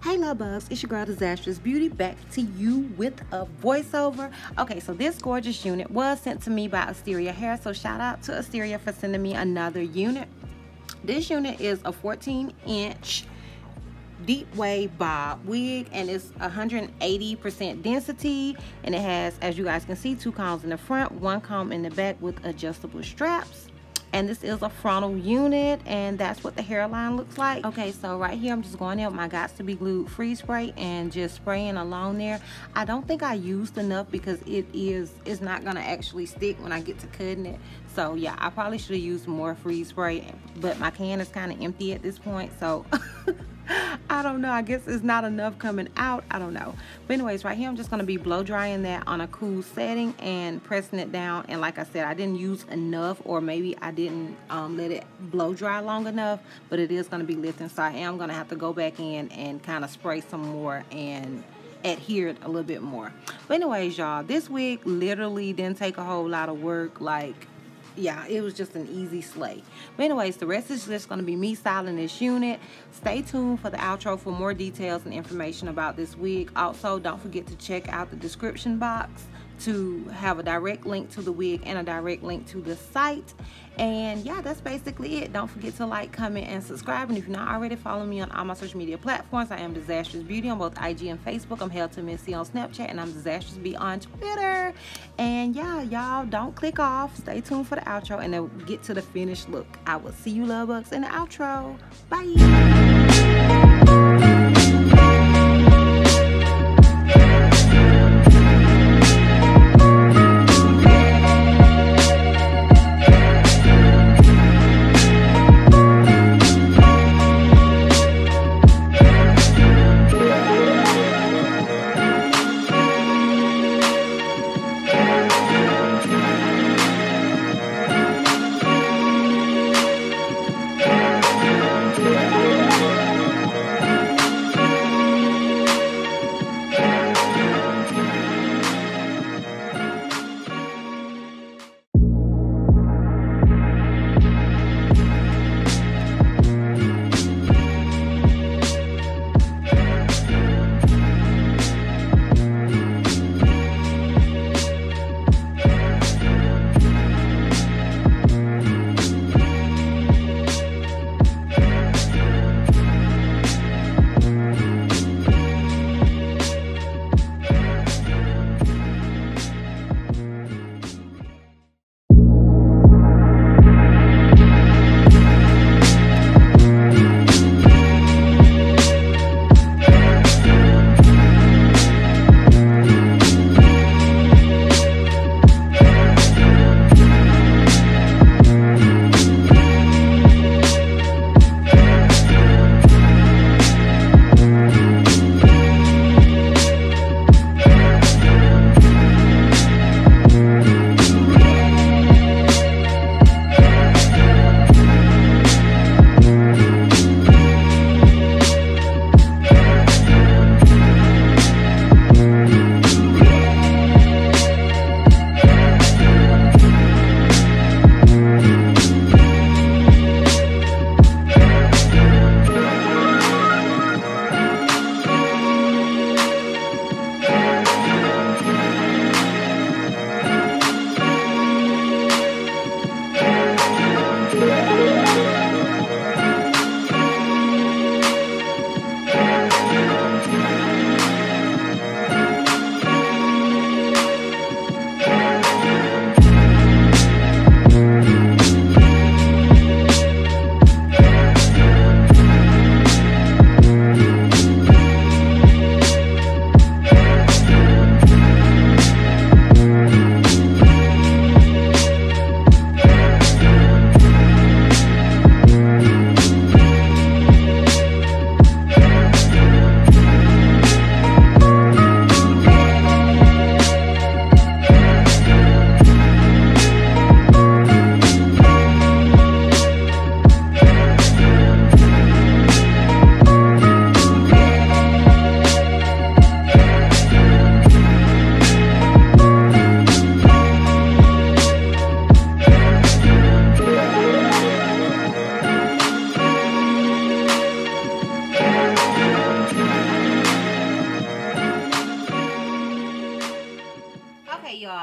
Hey love bugs, it's your girl Disastrous Beauty back to you with a voiceover. Okay, so this gorgeous unit was sent to me by Asteria Hair, so shout out to Asteria for sending me another unit. This unit is a 14-inch deep wave bob wig, and it's 180% density, and it has, as you guys can see, 2 combs in the front, 1 comb in the back with adjustable straps. And this is a frontal unit, and that's what the hairline looks like. Okay, so right here I'm just going in with my Gots to Be Glued freeze spray and just spraying along there. I don't think I used enough because it's not gonna actually stick when I get to cutting it. So yeah, I probably should have used more freeze spray, but my can is kind of empty at this point, so I don't know, I guess it's not enough coming out, I don't know. But anyways, right here I'm just going to be blow drying that on a cool setting and pressing it down. And like I said, I didn't use enough, or maybe I didn't let it blow dry long enough, but it is going to be lifting, so I am going to have to go back in and kind of spray some more and adhere it a little bit more. But anyways, y'all, this wig literally didn't take a whole lot of work. Like, yeah, it was just an easy slay. But anyways, the rest is just going to be me styling this unit. Stay tuned for the outro for more details and information about this wig. Also, don't forget to check out the description box to have a direct link to the wig and a direct link to the site. And yeah, that's basically it. Don't forget to like, comment, and subscribe. And if you're not already following me on all my social media platforms, I am Disastrous Beauty on both IG and Facebook. I'm Held to Missy on Snapchat, and I'm Disastrous Beauty on Twitter. And yeah, y'all, don't click off. Stay tuned for the outro, and then get to the finished look. I will see you love bugs in the outro. Bye.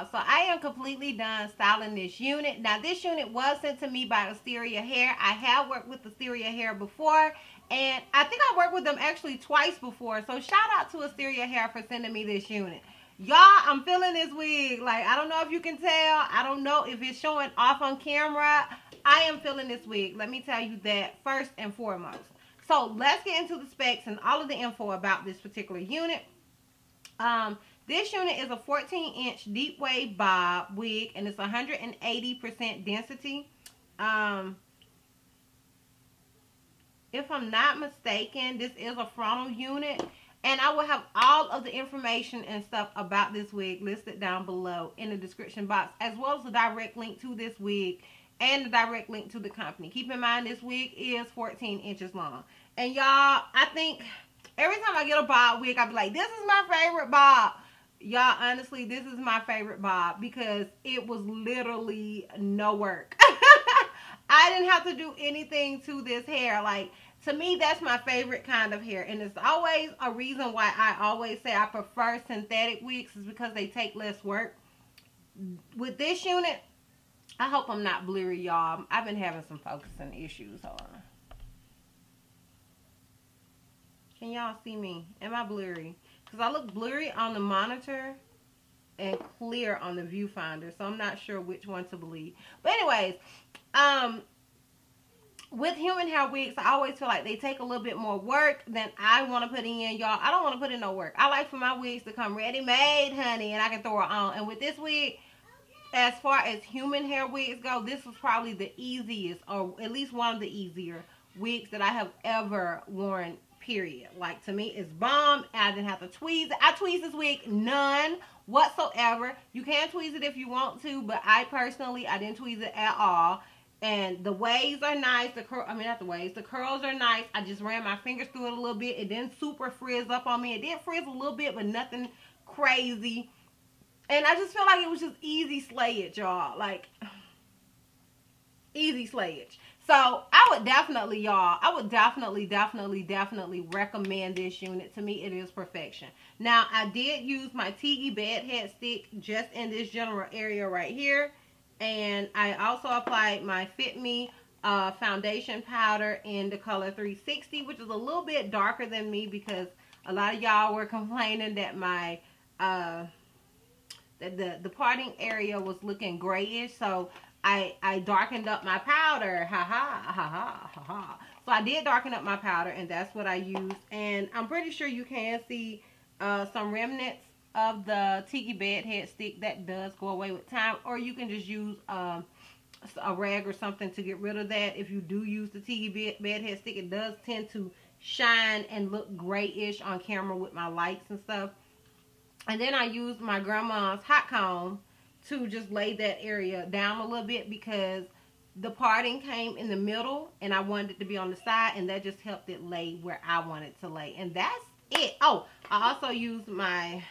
y'all. So I am completely done styling this unit. Now this unit was sent to me by Asteria Hair. I have worked with Asteria Hair before, and I think I worked with them actually twice before. So shout out to Asteria Hair for sending me this unit. Y'all, I'm feeling this wig. Like, I don't know if you can tell. I don't know if it's showing off on camera. I am feeling this wig. Let me tell you that first and foremost. So let's get into the specs and all of the info about this particular unit. This unit is a 14-inch deep wave bob wig, and it's 180% density. If I'm not mistaken, this is a frontal unit, and I will have all of the information and stuff about this wig listed down below in the description box, as well as the direct link to this wig and the direct link to the company. Keep in mind, this wig is 14 inches long. And y'all, I think every time I get a bob wig, I be like, this is my favorite bob. Y'all, honestly, this is my favorite bob because it was literally no work. I didn't have to do anything to this hair. Like, to me, that's my favorite kind of hair. And it's always a reason why I always say I prefer synthetic wigs, is because they take less work. With this unit, I hope I'm not blurry, y'all. I've been having some focusing issues. Hold on. Can y'all see me? Am I blurry? Because I look blurry on the monitor and clear on the viewfinder, so I'm not sure which one to believe. But anyways, with human hair wigs, I always feel like they take a little bit more work than I want to put in, y'all. I don't want to put in no work. I like for my wigs to come ready-made, honey, and I can throw it on. And with this wig, as far as human hair wigs go, this is probably the easiest, or at least one of the easier wigs that I have ever worn, period. Like, to me, it's bomb. I didn't have to tweeze it. I tweeze this wig none whatsoever. You can tweeze it if you want to, but I personally, I didn't tweeze it at all. And the waves are nice. The curls are nice. I just ran my fingers through it a little bit. It didn't super frizz up on me. It did frizz a little bit, but nothing crazy. And I just feel like it was just easy slayage, y'all. Like, easy slayage. So I would definitely, y'all, I would definitely recommend this unit. To me, it is perfection. Now, I did use my Tiki bed head stick just in this general area right here. And I also applied my Fit Me foundation powder in the color 360, which is a little bit darker than me, because a lot of y'all were complaining that my the parting area was looking grayish. So I darkened up my powder. Ha ha ha ha ha ha. So I did darken up my powder, and that's what I used. And I'm pretty sure you can see some remnants of the Tiki bed head stick. That does go away with time, or you can just use a rag or something to get rid of that. If you do use the Tiki bed head stick, it does tend to shine and look grayish on camera with my lights and stuff. And then I used my grandma's hot comb to just lay that area down a little bit, because the parting came in the middle and I wanted it to be on the side, and that just helped it lay where I wanted it to lay. And that's it. Oh, I also used my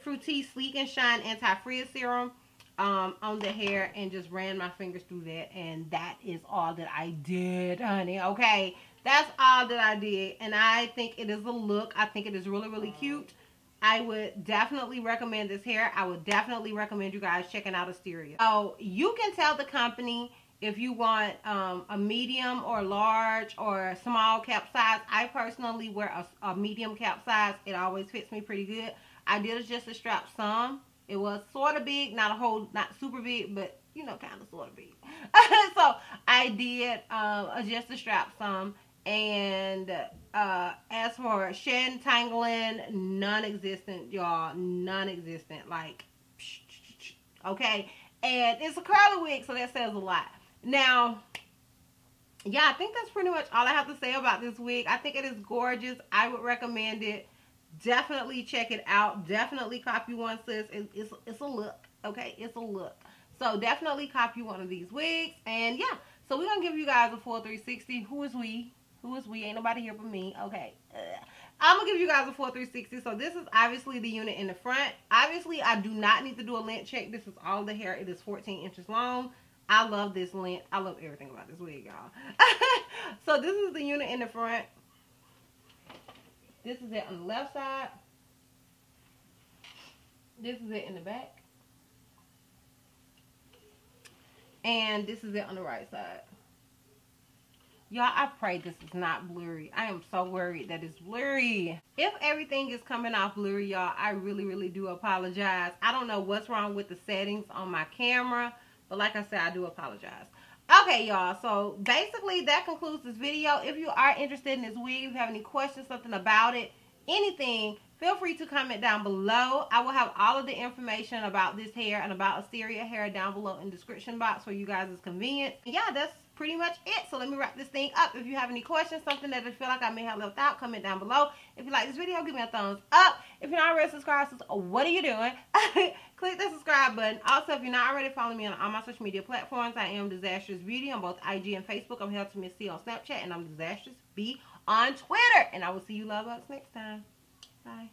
Fruity Sleek and Shine Anti-Frizz Serum on the hair, and just ran my fingers through that, and that is all that I did, honey. Okay, that's all that I did, and I think it is a look. I think it is really cute. I would definitely recommend this hair. I would definitely recommend you guys checking out Asteria. So you can tell the company if you want a medium or large or small cap size. I personally wear a medium cap size. It always fits me pretty good. I did adjust the strap some. It was sort of big, not super big, but you know, kind of sort of big. So I did adjust the strap some. And as for shedding, tangling, non-existent, y'all. Non-existent. Like, okay. And it's a curly wig, so that says a lot. Now, yeah, I think that's pretty much all I have to say about this wig. I think it is gorgeous. I would recommend it. Definitely check it out. Definitely copy one, sis. It's a look, okay? It's a look. So definitely copy one of these wigs. And yeah, so we're going to give you guys a full 360. Who is we? Who is we? Ain't nobody here but me. Okay. I'm going to give you guys a full 360. So this is obviously the unit in the front. Obviously, I do not need to do a length check. This is all the hair. It is 14 inches long. I love this length. I love everything about this wig, y'all. So this is the unit in the front. This is it on the left side. This is it in the back. And this is it on the right side. Y'all, I pray this is not blurry. I am so worried that it's blurry. If everything is coming off blurry, y'all, I really, really do apologize. I don't know what's wrong with the settings on my camera, but like I said, I do apologize. Okay, y'all, so basically that concludes this video. If you are interested in this wig, if you have any questions, something about it, anything, feel free to comment down below. I will have all of the information about this hair and about Asteria hair down below in the description box for you guys' convenience. Yeah, that's pretty much it. So let me wrap this thing up. If you have any questions, something that I feel like I may have left out, comment down below. If you like this video, give me a thumbs up. If you're not already subscribed, what are you doing? Click the subscribe button. Also, if you're not already following me on all my social media platforms, I am Disastrous Beauty on both IG and Facebook. I'm Health to Miss C on Snapchat, and I'm Disastrous B on Twitter. And I will see you love bugs next time. Bye.